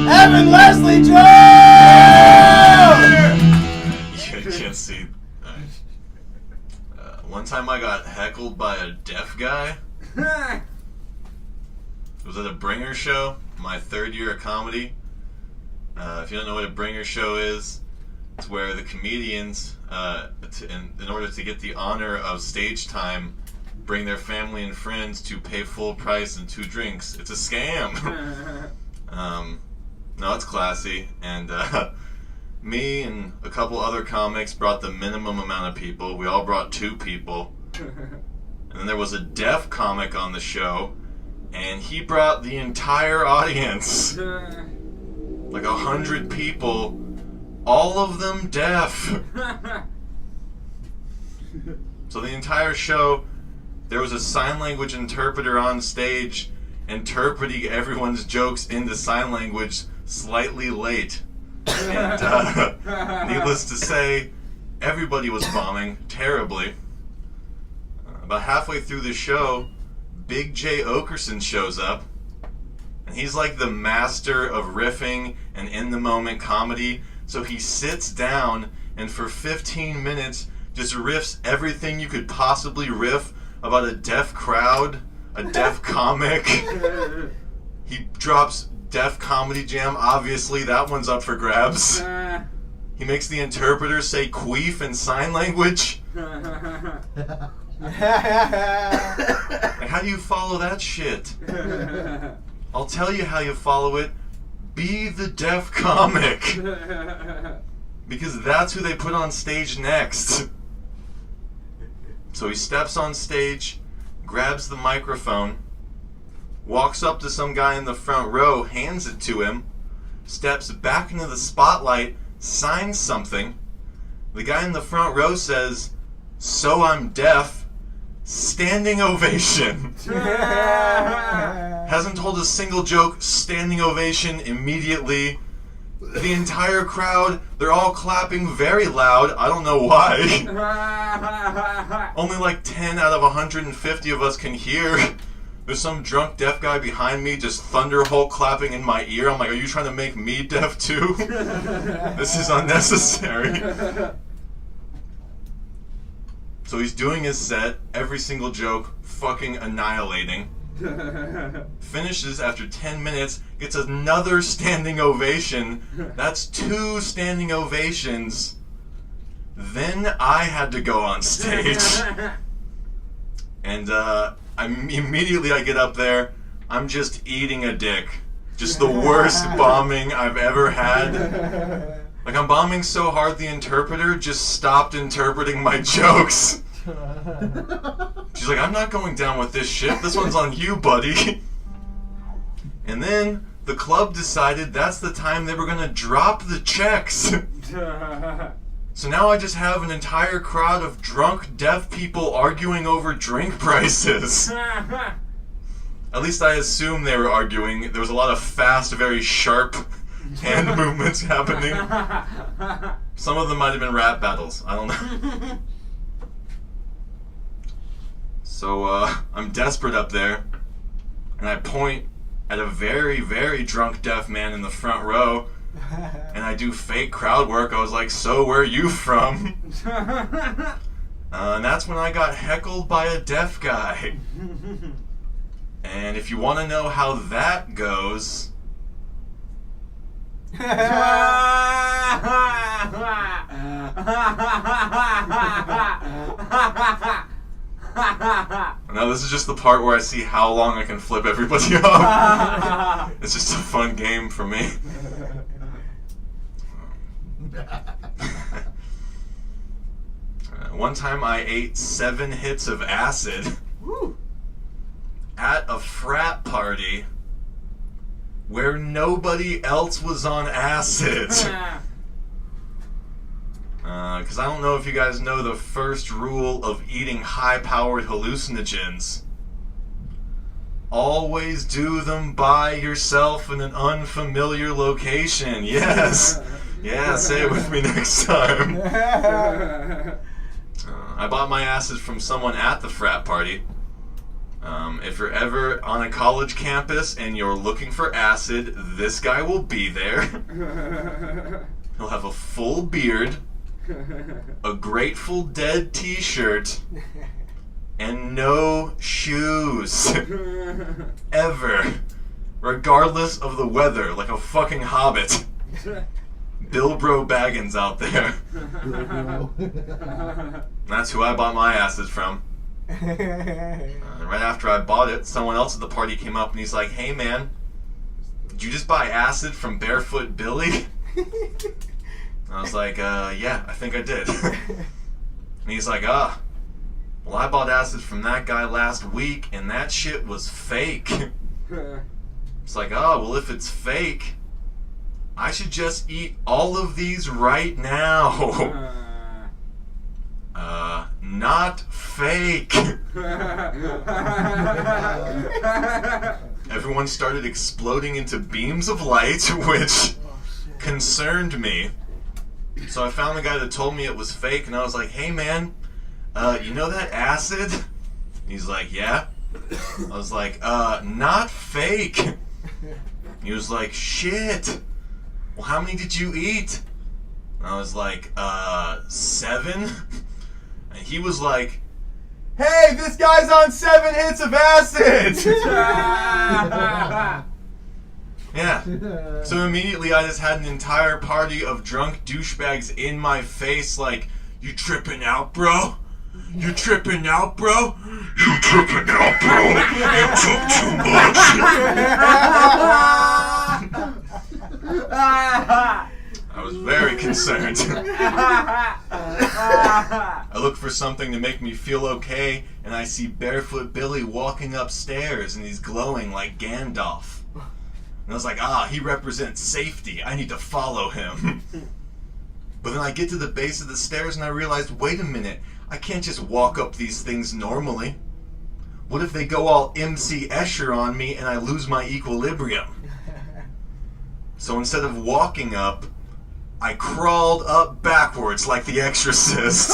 Evan Leslie Joe! You can't see. One time I got heckled by a deaf guy. It was at a bringer show, my third year of comedy. If you don't know what a bringer show is, it's where the comedians, in order to get the honor of stage time, bring their family and friends to pay full price and 2 drinks. It's a scam. No, it's classy. And me and a couple other comics brought the minimum amount of people. We all brought 2 people. And then there was a deaf comic on the show, and he brought the entire audience. Like 100 people, all of them deaf. So the entire show, there was a sign language interpreter on stage interpreting everyone's jokes into sign language slightly late. And needless to say, everybody was bombing terribly. About halfway through the show, Big J. Okerson shows up. And he's like the master of riffing and in-the-moment comedy. So he sits down and for 15 minutes just riffs everything you could possibly riff about a deaf crowd, a deaf comic. He drops Def Comedy Jam. Obviously, that one's up for grabs. He makes the interpreter say queef in sign language. Like, how do you follow that shit? I'll tell you how you follow it. Be the deaf comic. Because that's who they put on stage next. So he steps on stage, grabs the microphone, walks up to some guy in the front row, hands it to him, steps back into the spotlight, signs something. The guy in the front row says, "So I'm deaf." Standing ovation. Hasn't told a single joke, standing ovation immediately. The entire crowd, they're all clapping very loud. I don't know why. Only like 10 out of 150 of us can hear. There's some drunk deaf guy behind me just thunderhole clapping in my ear. I'm like, are you trying to make me deaf too? This is unnecessary. So he's doing his set, every single joke, fucking annihilating. Finishes after 10 minutes, gets another standing ovation. That's 2 standing ovations. Then I had to go on stage. And immediately I get up there, I'm just eating a dick. Just the worst bombing I've ever had. Like, I'm bombing so hard the interpreter just stopped interpreting my jokes. She's like, I'm not going down with this shit. This one's on you, buddy. And then the club decided that's the time they were going to drop the checks. So now I just have an entire crowd of drunk deaf people arguing over drink prices. At least I assume they were arguing. There was a lot of fast, very sharp hand movements happening. Some of them might have been rap battles. I don't know. So I'm desperate up there, and I point at a very, very drunk deaf man in the front row, and I do fake crowd work. I was like, "So where are you from?" And that's when I got heckled by a deaf guy. And if you want to know how that goes... Now this is just the part where I see how long I can flip everybody off. It's just a fun game for me. One time I ate 7 hits of acid at a frat party where nobody else was on acid. Because I don't know if you guys know the first rule of eating high-powered hallucinogens. Always do them by yourself in an unfamiliar location. Yes. Yeah, say it with me next time. I bought my acid from someone at the frat party. If you're ever on a college campus and you're looking for acid, this guy will be there. He'll have a full beard, a Grateful Dead t-shirt, and no shoes. Ever. Regardless of the weather, like a fucking hobbit. Bilbro Baggins out there. That's who I bought my acid from. Right after I bought it, someone else at the party came up and he's like, "Hey man, did you just buy acid from Barefoot Billy?" I was like, yeah, I think I did. And he's like, well, I bought acid from that guy last week and that shit was fake. It's like, well, if it's fake, I should just eat all of these right now. Not fake. Everyone started exploding into beams of light, which concerned me. So I found the guy that told me it was fake, and I was like, "Hey man, you know that acid?" He's like, "Yeah." I was like, not fake. He was like, "Shit. Well, how many did you eat?" And I was like, 7. And he was like, "Hey, this guy's on 7 hits of acid!" Yeah. So immediately I just had an entire party of drunk douchebags in my face like, "You tripping out, bro? You tripping out, bro? You tripping out, bro? You took too much." I was very concerned. I look for something to make me feel okay, and I see Barefoot Billy walking upstairs, and he's glowing like Gandalf. And I was like, he represents safety. I need to follow him. But then I get to the base of the stairs, and I realized, wait a minute, I can't just walk up these things normally. What if they go all MC Escher on me, and I lose my equilibrium? So instead of walking up, I crawled up backwards like the Exorcist.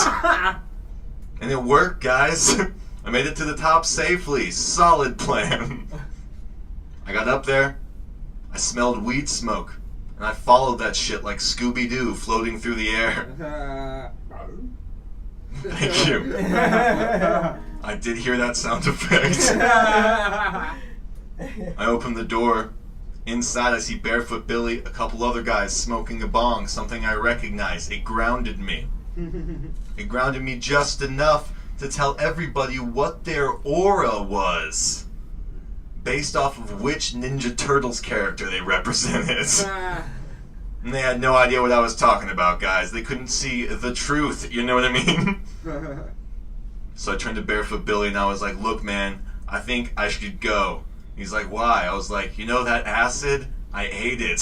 And it worked, guys. I made it to the top safely. Solid plan. I got up there. I smelled weed smoke. And I followed that shit like Scooby-Doo floating through the air. Thank you. I did hear that sound effect. I opened the door. Inside, I see Barefoot Billy, a couple other guys smoking a bong, something I recognized. It grounded me. It grounded me just enough to tell everybody what their aura was, based off of which Ninja Turtles character they represented. And they had no idea what I was talking about, guys. They couldn't see the truth, you know what I mean? So I turned to Barefoot Billy and I was like, "Look, man, I think I should go." He's like, "Why?" I was like, "You know that acid? I ate it."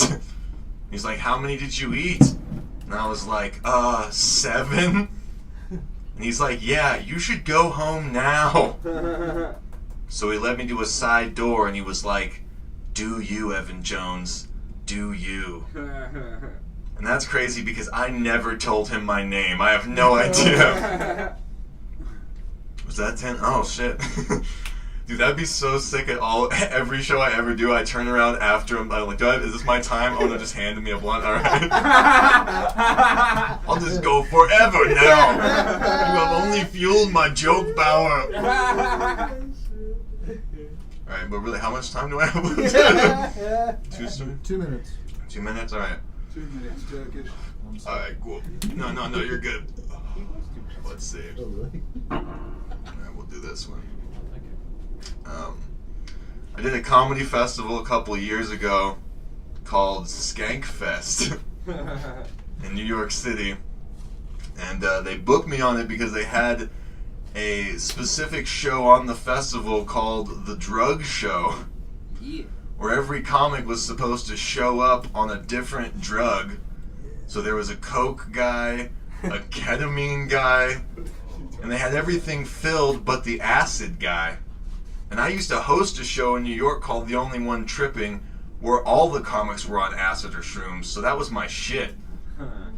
He's like, "How many did you eat?" And I was like, 7. And he's like, "Yeah, you should go home now." So he led me to a side door and he was like, "Do you, Evan Jones, do you." And that's crazy because I never told him my name. I have no idea. Was that 10? Oh, shit. Dude, that'd be so sick at every show I ever do. I turn around after him. I'm like, is this my time? Oh no, just handed me a blunt. All right. I'll just go forever now. You have only fueled my joke power. All right, but really, how much time do I have? 2 minutes. 2 minutes. All right. 2 minutes, Turkish. All right, cool. No, you're good. Let's see. Oh, really? All right, we'll do this one. I did a comedy festival a couple of years ago called Skankfest in New York City, and they booked me on it because they had a specific show on the festival called The Drug Show, where every comic was supposed to show up on a different drug. So there was a coke guy, a ketamine guy, and they had everything filled but the acid guy. And I used to host a show in New York called The Only One Tripping, where all the comics were on acid or shrooms, so that was my shit.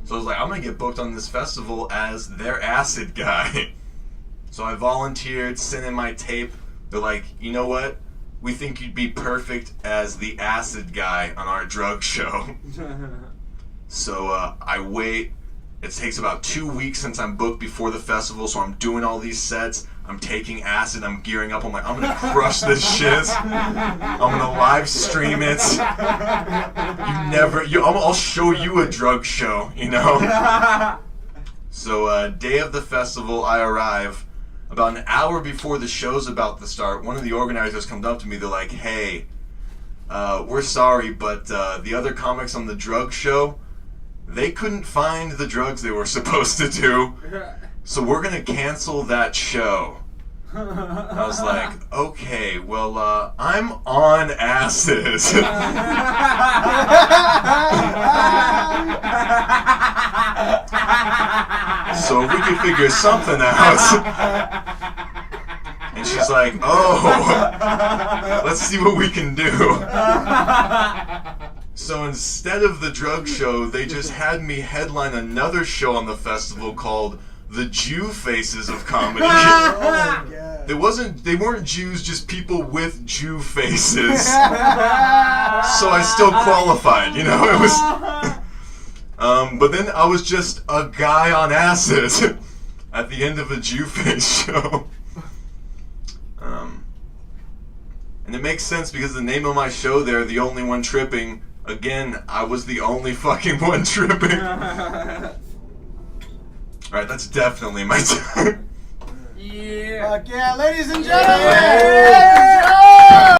So I was like, I'm gonna get booked on this festival as their acid guy. So I volunteered, sent in my tape, They're like, you know what? We think you'd be perfect as the acid guy on our drug show. So I wait. It takes about 2 weeks since I'm booked before the festival, so I'm doing all these sets. I'm taking acid. I'm gearing up. I'm like, I'm gonna crush this shit. I'm gonna live stream it. I'll show you a drug show, you know. So day of the festival, I arrive. About an hour before the show's about to start, one of the organizers comes up to me. They're like, "Hey, we're sorry, but the other comics on the drug show, they couldn't find the drugs they were supposed to do, so we're gonna cancel that show." I was like, okay, well, I'm on acid. So if we could figure something out. And she's like, oh, let's see what we can do. So instead of the drug show, they just had me headline another show on the festival called The Jew Faces of Comedy. Oh my God. They weren't Jews, just people with Jew faces. So I still qualified, you know. It was, but then I was just a guy on acid at the end of a Jew face show. And it makes sense because the name of my show there, The Only One Tripping, again, I was the only fucking one tripping. Alright, that's definitely my time. Yeah. Fuck yeah, ladies and gentlemen! Yeah.